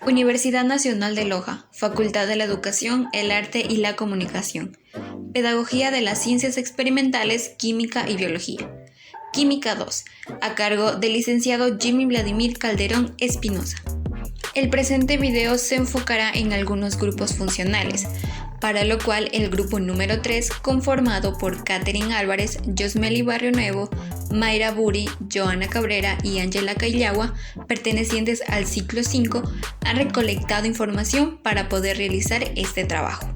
Universidad Nacional de Loja, Facultad de la Educación, el Arte y la Comunicación. Pedagogía de las Ciencias Experimentales, Química y Biología. Química 2, a cargo del licenciado Jimmy Vladimir Calderón Espinosa. El presente video se enfocará en algunos grupos funcionales, para lo cual el grupo número 3, conformado por Catherine Álvarez, Josmeli Barrio Nuevo, Mayra Buri, Joana Cabrera y Ángela Caillagua, pertenecientes al ciclo 5, han recolectado información para poder realizar este trabajo.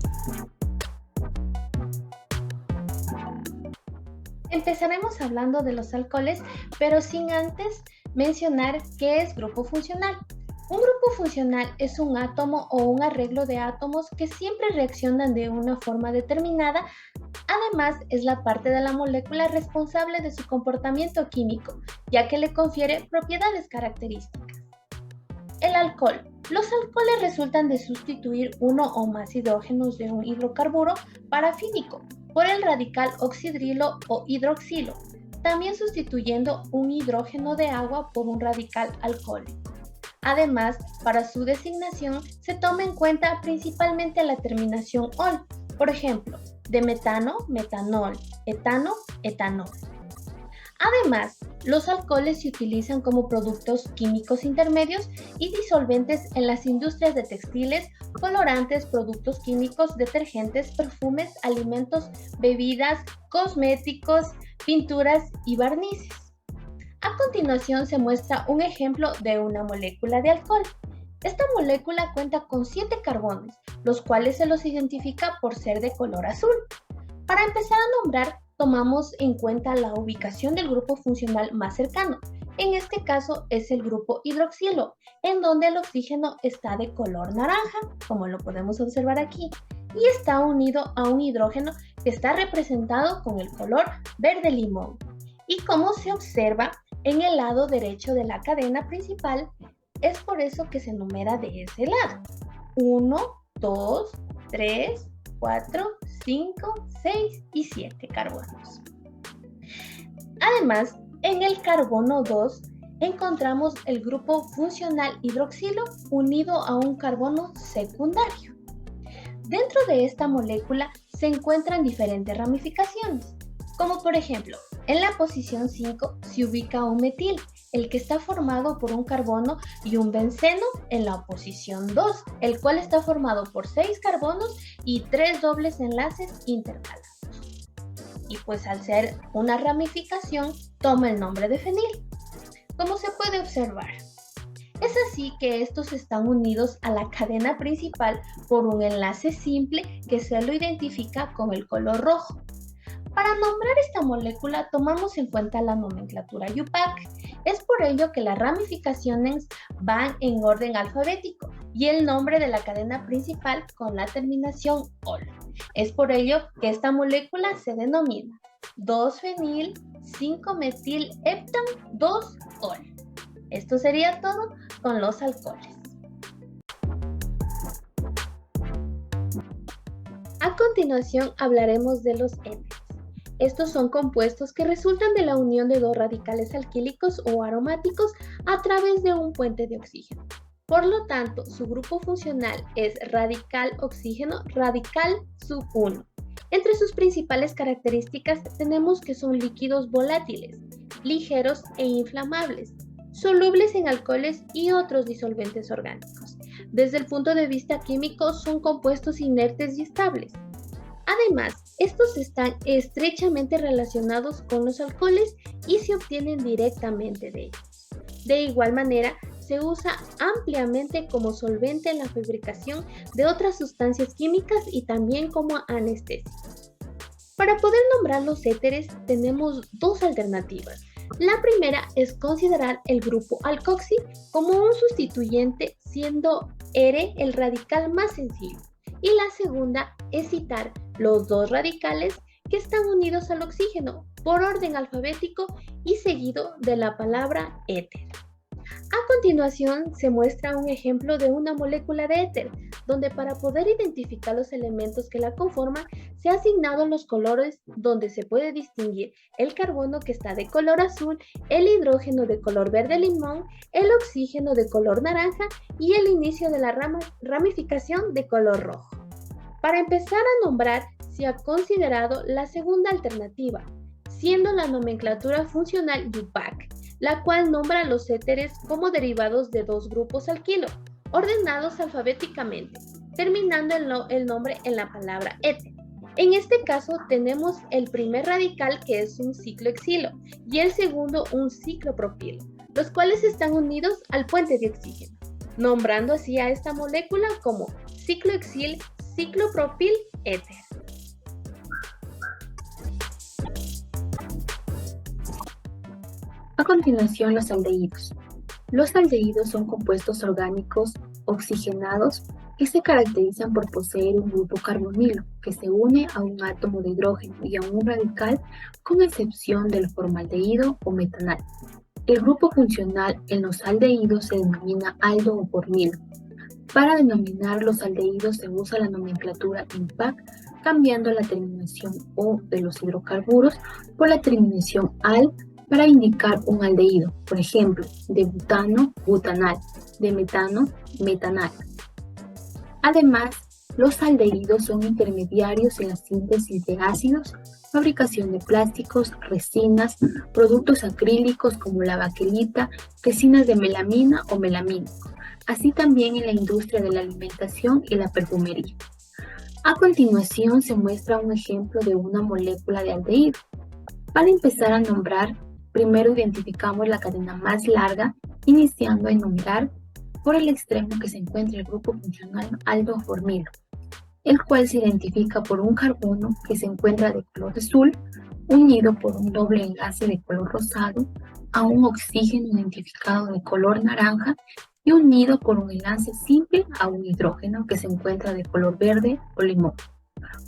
Empezaremos hablando de los alcoholes, pero sin antes mencionar qué es grupo funcional. Un grupo funcional es un átomo o un arreglo de átomos que siempre reaccionan de una forma determinada. Además, es la parte de la molécula responsable de su comportamiento químico, ya que le confiere propiedades características. El alcohol. Los alcoholes resultan de sustituir uno o más hidrógenos de un hidrocarburo parafínico por el radical oxidrilo o hidroxilo, también sustituyendo un hidrógeno de agua por un radical alcohólico. Además, para su designación se toma en cuenta principalmente la terminación ol, por ejemplo, de metano, metanol, etano, etanol. Además, los alcoholes se utilizan como productos químicos intermedios y disolventes en las industrias de textiles, colorantes, productos químicos, detergentes, perfumes, alimentos, bebidas, cosméticos, pinturas y barnices. A continuación se muestra un ejemplo de una molécula de alcohol. Esta molécula cuenta con 7 carbones, los cuales se los identifica por ser de color azul. Para empezar a nombrar, tomamos en cuenta la ubicación del grupo funcional más cercano. En este caso es el grupo hidroxilo, en donde el oxígeno está de color naranja, como lo podemos observar aquí, y está unido a un hidrógeno que está representado con el color verde limón. Y como se observa en el lado derecho de la cadena principal, es por eso que se numera de ese lado. 1, 2, 3, 4, 5, 6 y 7 carbonos. Además, en el carbono 2 encontramos el grupo funcional hidroxilo unido a un carbono secundario. Dentro de esta molécula se encuentran diferentes ramificaciones, como por ejemplo, en la posición 5 se ubica un metil, el que está formado por un carbono y un benceno en la posición 2, el cual está formado por 6 carbonos y 3 dobles enlaces intercalados. Y pues al ser una ramificación, toma el nombre de fenil. Como se puede observar, es así que estos están unidos a la cadena principal por un enlace simple que se lo identifica con el color rojo. Para nombrar esta molécula tomamos en cuenta la nomenclatura IUPAC. Es por ello que las ramificaciones van en orden alfabético y el nombre de la cadena principal con la terminación ol. Es por ello que esta molécula se denomina 2-fenil 5-metil-heptan-2-ol. Esto sería todo con los alcoholes. A continuación hablaremos de los éteres. Estos son compuestos que resultan de la unión de dos radicales alquílicos o aromáticos a través de un puente de oxígeno. Por lo tanto, su grupo funcional es radical oxígeno radical sub 1. Entre sus principales características tenemos que son líquidos volátiles, ligeros e inflamables, solubles en alcoholes y otros disolventes orgánicos. Desde el punto de vista químico, son compuestos inertes y estables. Además, estos están estrechamente relacionados con los alcoholes y se obtienen directamente de ellos. De igual manera, se usa ampliamente como solvente en la fabricación de otras sustancias químicas y también como anestésicos. Para poder nombrar los éteres tenemos dos alternativas. La primera es considerar el grupo alcoxi como un sustituyente, siendo ere el radical más sencillo. Y la segunda es citar los dos radicales que están unidos al oxígeno por orden alfabético y seguido de la palabra éter. A continuación se muestra un ejemplo de una molécula de éter, donde para poder identificar los elementos que la conforman, se ha asignado los colores donde se puede distinguir el carbono que está de color azul, el hidrógeno de color verde limón, el oxígeno de color naranja y el inicio de la ramificación de color rojo. Para empezar a nombrar, se ha considerado la segunda alternativa, siendo la nomenclatura funcional UPAC, la cual nombra a los éteres como derivados de dos grupos alquilo, ordenados alfabéticamente, terminando el nombre en la palabra éter. En este caso tenemos el primer radical, que es un ciclohexilo, y el segundo un ciclopropilo, los cuales están unidos al puente de oxígeno, nombrando así a esta molécula como ciclohexil ciclopropil éter. A continuación, los aldehídos. Los aldehídos son compuestos orgánicos oxigenados que se caracterizan por poseer un grupo carbonilo que se une a un átomo de hidrógeno y a un radical, con excepción del formaldehído o metanal. El grupo funcional en los aldehídos se denomina aldo o formilo. Para denominar los aldehídos se usa la nomenclatura IMPAC, cambiando la terminación O de los hidrocarburos por la terminación AL para indicar un aldehído, por ejemplo, de butano, butanal, de metano, metanal. Además, los aldehídos son intermediarios en la síntesis de ácidos, fabricación de plásticos, resinas, productos acrílicos como la baquelita, resinas de melamina o melamínico, así también en la industria de la alimentación y la perfumería. A continuación se muestra un ejemplo de una molécula de aldehído. Para empezar a nombrar, primero identificamos la cadena más larga, iniciando a enumerar por el extremo que se encuentra el grupo funcional aldo-formilo, el cual se identifica por un carbono que se encuentra de color azul, unido por un doble enlace de color rosado a un oxígeno identificado de color naranja y unido por un enlace simple a un hidrógeno que se encuentra de color verde o limón.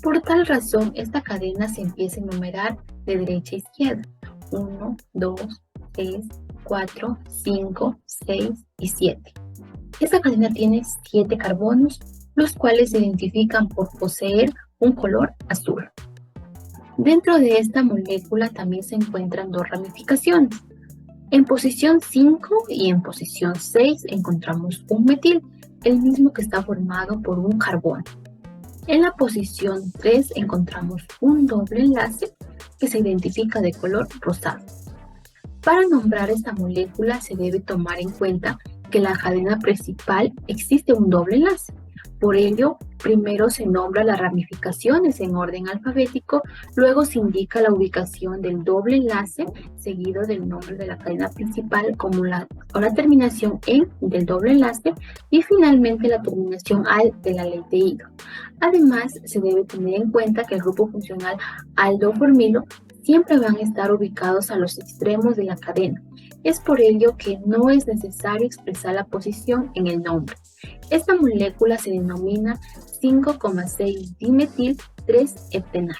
Por tal razón, esta cadena se empieza a enumerar de derecha a izquierda: 1, 2, 3, 4, 5, 6 y 7. Esta cadena tiene 7 carbonos, los cuales se identifican por poseer un color azul. Dentro de esta molécula también se encuentran dos ramificaciones. En posición 5 y en posición 6 encontramos un metil, el mismo que está formado por un carbono. En la posición 3 encontramos un doble enlace que se identifica de color rosado. Para nombrar esta molécula se debe tomar en cuenta que en la cadena principal existe un doble enlace. Por ello, primero se nombra las ramificaciones en orden alfabético, luego se indica la ubicación del doble enlace, seguido del nombre de la cadena principal con la terminación en del doble enlace y finalmente la terminación al del aldehído. Además, se debe tener en cuenta que el grupo funcional aldo-formilo siempre van a estar ubicados a los extremos de la cadena. Es por ello que no es necesario expresar la posición en el nombre. Esta molécula se denomina 5,6-dimetil 3-heptenal.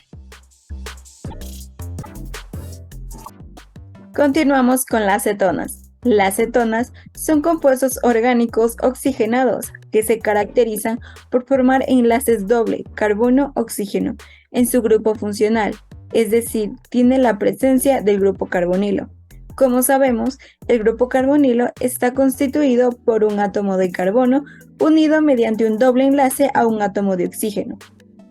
Continuamos con las cetonas. Las cetonas son compuestos orgánicos oxigenados que se caracterizan por formar enlaces doble carbono-oxígeno en su grupo funcional, es decir, tiene la presencia del grupo carbonilo. Como sabemos, el grupo carbonilo está constituido por un átomo de carbono unido mediante un doble enlace a un átomo de oxígeno.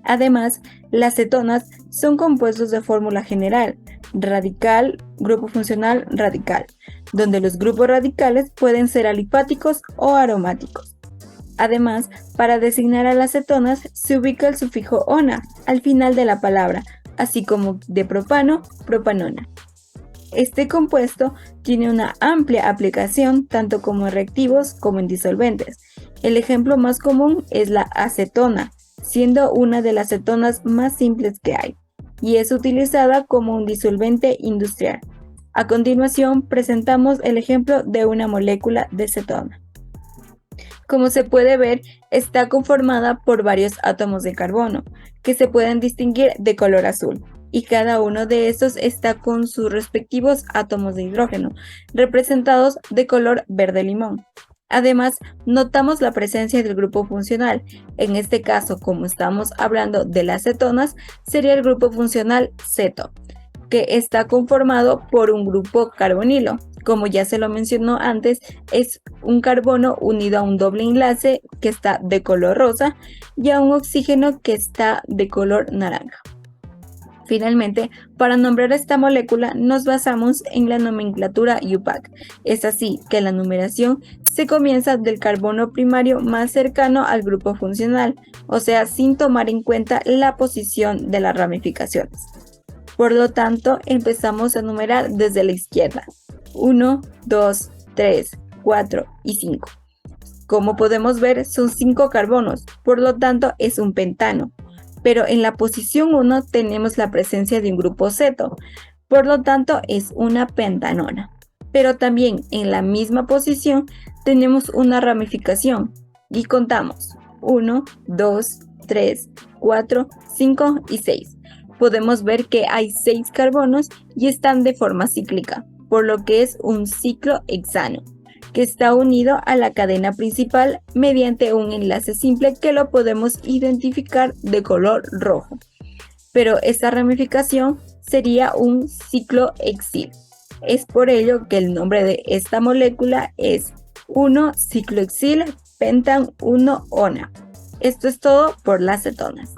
Además, las cetonas son compuestos de fórmula general, radical, grupo funcional, radical, donde los grupos radicales pueden ser alifáticos o aromáticos. Además, para designar a las cetonas se ubica el sufijo ona al final de la palabra, así como de propano, propanona. Este compuesto tiene una amplia aplicación tanto como en reactivos como en disolventes. El ejemplo más común es la acetona, siendo una de las cetonas más simples que hay, y es utilizada como un disolvente industrial. A continuación presentamos el ejemplo de una molécula de cetona. Como se puede ver, está conformada por varios átomos de carbono, que se pueden distinguir de color azul. y cada uno de estos está con sus respectivos átomos de hidrógeno, representados de color verde limón. Además, notamos la presencia del grupo funcional. En este caso, como estamos hablando de las cetonas, sería el grupo funcional ceto, que está conformado por un grupo carbonilo. Como ya se lo mencionó antes, es un carbono unido a un doble enlace que está de color rosa y a un oxígeno que está de color naranja. Finalmente, para nombrar esta molécula nos basamos en la nomenclatura IUPAC. Es así que la numeración se comienza del carbono primario más cercano al grupo funcional, o sea, sin tomar en cuenta la posición de las ramificaciones. Por lo tanto, empezamos a numerar desde la izquierda: 1, 2, 3, 4 y 5. Como podemos ver, son 5 carbonos, por lo tanto es un pentano. Pero en la posición 1 tenemos la presencia de un grupo ceto, por lo tanto es una pentanona. Pero también en la misma posición tenemos una ramificación y contamos 1, 2, 3, 4, 5 y 6. Podemos ver que hay 6 carbonos y están de forma cíclica, por lo que es un ciclo hexano, que está unido a la cadena principal mediante un enlace simple que lo podemos identificar de color rojo. Pero esta ramificación sería un ciclohexil. Es por ello que el nombre de esta molécula es 1-ciclohexil pentan 1-ona. Esto es todo por las cetonas.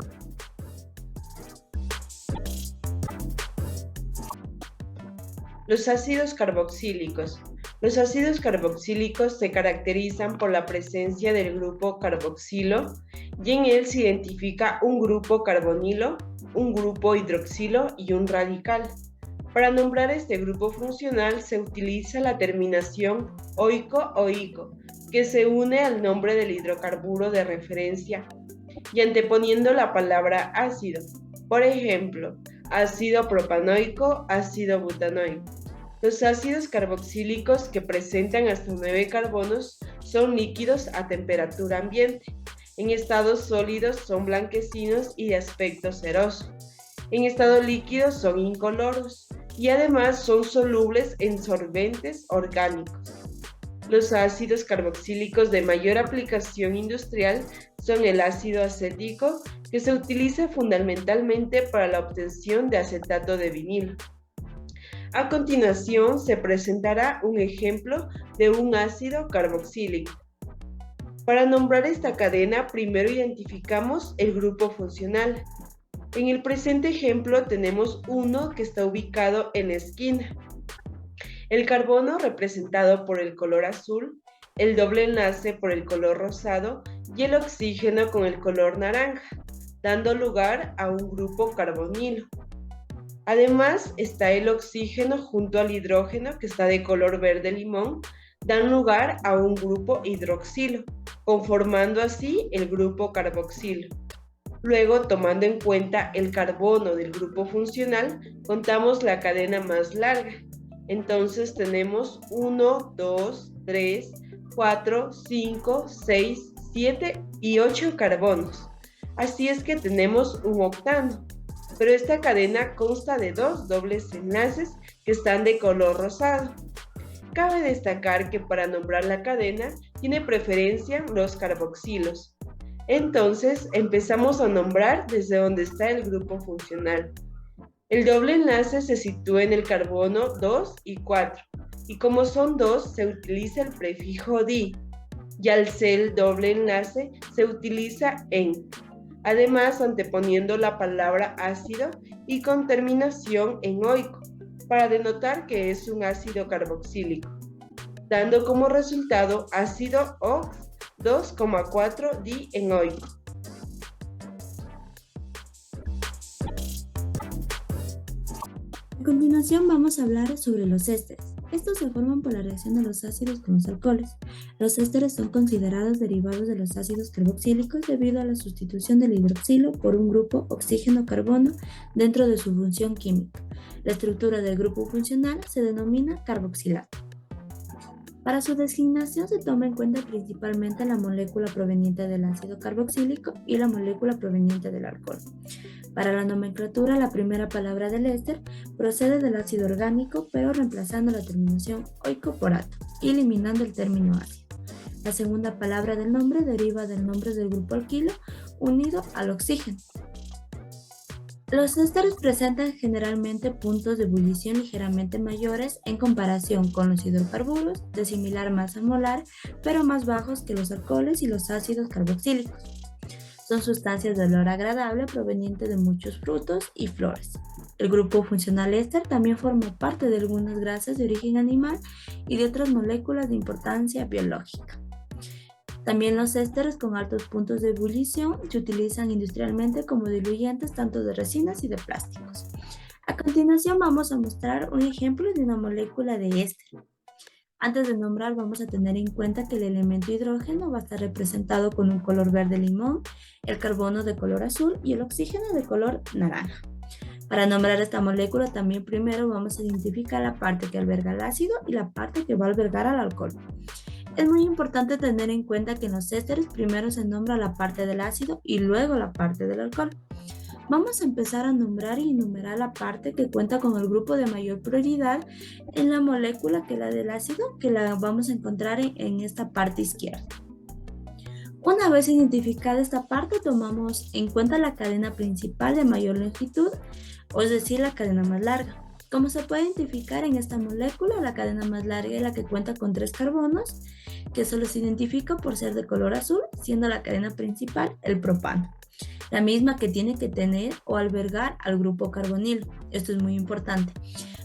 Los ácidos carboxílicos. Los ácidos carboxílicos se caracterizan por la presencia del grupo carboxilo y en él se identifica un grupo carbonilo, un grupo hidroxilo y un radical. Para nombrar este grupo funcional se utiliza la terminación oico o ico, que se une al nombre del hidrocarburo de referencia y anteponiendo la palabra ácido. Por ejemplo, ácido propanoico, ácido butanoico. Los ácidos carboxílicos que presentan hasta 9 carbonos son líquidos a temperatura ambiente. En estados sólidos son blanquecinos y de aspecto ceroso. En estado líquido son incoloros y además son solubles en solventes orgánicos. Los ácidos carboxílicos de mayor aplicación industrial son el ácido acético, que se utiliza fundamentalmente para la obtención de acetato de vinilo. A continuación se presentará un ejemplo de un ácido carboxílico. Para nombrar esta cadena, primero identificamos el grupo funcional. En el presente ejemplo tenemos uno que está ubicado en la esquina. El carbono representado por el color azul, el doble enlace por el color rosado y el oxígeno con el color naranja, dando lugar a un grupo carbonilo. Además está el oxígeno junto al hidrógeno que está de color verde limón, dan lugar a un grupo hidroxilo, conformando así el grupo carboxilo. Luego, tomando en cuenta el carbono del grupo funcional, contamos la cadena más larga. Entonces tenemos 1, 2, 3, 4, 5, 6, 7 y 8 carbonos. Así es que tenemos un octano. Pero esta cadena consta de 2 dobles enlaces que están de color rosado. Cabe destacar que para nombrar la cadena tiene preferencia los carboxilos. Entonces empezamos a nombrar desde donde está el grupo funcional. El doble enlace se sitúa en el carbono 2 y 4, y como son 2 se utiliza el prefijo di, y al ser el doble enlace se utiliza en. Además, anteponiendo la palabra ácido y con terminación en oico, para denotar que es un ácido carboxílico, dando como resultado ácido ox 2,4 di en oico. A continuación vamos a hablar sobre los ésteres. Estos se forman por la reacción de los ácidos con los alcoholes. Los ésteres son considerados derivados de los ácidos carboxílicos debido a la sustitución del hidroxilo por un grupo oxígeno-carbono dentro de su función química. La estructura del grupo funcional se denomina carboxilato. Para su designación se toma en cuenta principalmente la molécula proveniente del ácido carboxílico y la molécula proveniente del alcohol. Para la nomenclatura, la primera palabra del éster procede del ácido orgánico, pero reemplazando la terminación oico por ato y eliminando el término ácido. La segunda palabra del nombre deriva del nombre del grupo alquilo unido al oxígeno. Los ésteres presentan generalmente puntos de ebullición ligeramente mayores en comparación con los hidrocarburos, de similar masa molar, pero más bajos que los alcoholes y los ácidos carboxílicos. Son sustancias de olor agradable provenientes de muchos frutos y flores. El grupo funcional éster también forma parte de algunas grasas de origen animal y de otras moléculas de importancia biológica. También los ésteres con altos puntos de ebullición se utilizan industrialmente como diluyentes tanto de resinas y de plásticos. A continuación vamos a mostrar un ejemplo de una molécula de éster. Antes de nombrar vamos a tener en cuenta que el elemento hidrógeno va a estar representado con un color verde limón, el carbono de color azul y el oxígeno de color naranja. Para nombrar esta molécula también primero vamos a identificar la parte que alberga el ácido y la parte que va a albergar al alcohol. Es muy importante tener en cuenta que en los ésteres primero se nombra la parte del ácido y luego la parte del alcohol. Vamos a empezar a nombrar y enumerar la parte que cuenta con el grupo de mayor prioridad en la molécula que la del ácido, que la vamos a encontrar en esta parte izquierda. Una vez identificada esta parte, tomamos en cuenta la cadena principal de mayor longitud, es decir, la cadena más larga. Como se puede identificar en esta molécula, la cadena más larga es la que cuenta con 3 carbonos, que solo se identifica por ser de color azul, siendo la cadena principal el propano. La misma que tiene que tener o albergar al grupo carbonilo. Esto es muy importante.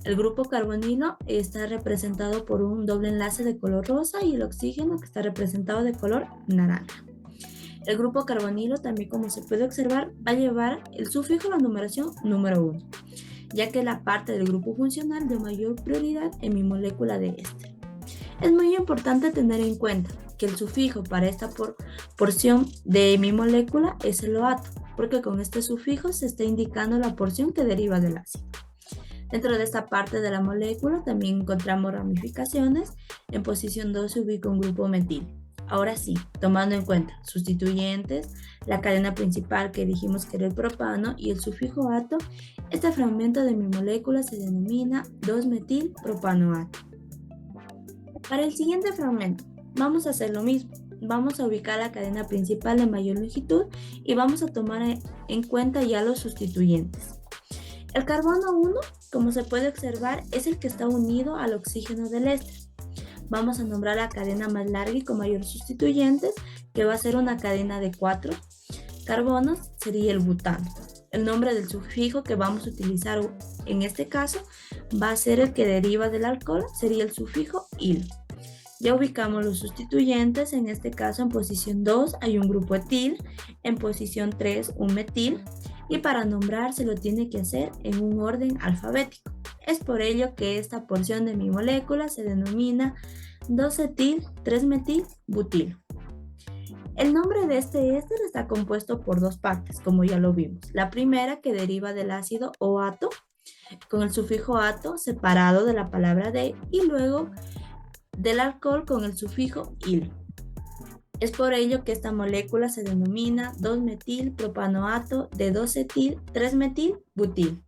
El grupo carbonilo está representado por un doble enlace de color rosa y el oxígeno que está representado de color naranja. El grupo carbonilo también, como se puede observar, va a llevar el sufijo a la numeración número 1, ya que es la parte del grupo funcional de mayor prioridad en mi molécula de éster. Es muy importante tener en cuenta que el sufijo para esta porción de mi molécula es el OATO, porque con este sufijo se está indicando la porción que deriva del ácido. Dentro de esta parte de la molécula también encontramos ramificaciones. En posición 2 se ubica un grupo metil. Ahora sí, tomando en cuenta sustituyentes, la cadena principal que dijimos que era el propano y el sufijo ato, este fragmento de mi molécula se denomina 2-metil-propanoato. Para el siguiente fragmento vamos a hacer lo mismo. Vamos a ubicar la cadena principal de mayor longitud y vamos a tomar en cuenta ya los sustituyentes. El carbono 1, como se puede observar, es el que está unido al oxígeno del éster. Vamos a nombrar la cadena más larga y con mayor sustituyentes, que va a ser una cadena de 4 carbonos, sería el butano. El nombre del sufijo que vamos a utilizar en este caso va a ser el que deriva del alcohol, sería el sufijo -il. Ya ubicamos los sustituyentes, en este caso en posición 2 hay un grupo etil, en posición 3 un metil, y para nombrar se lo tiene que hacer en un orden alfabético. Es por ello que esta porción de mi molécula se denomina 2-etil, 3-metil, butilo. El nombre de este éster está compuesto por 2 partes, como ya lo vimos. La primera que deriva del ácido o ato, con el sufijo ato separado de la palabra de, y luego del alcohol con el sufijo -il. Es por ello que esta molécula se denomina 2-metil-propanoato de 2-etil, 3-metil, butil.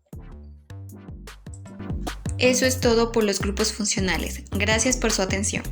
Eso es todo por los grupos funcionales. Gracias por su atención.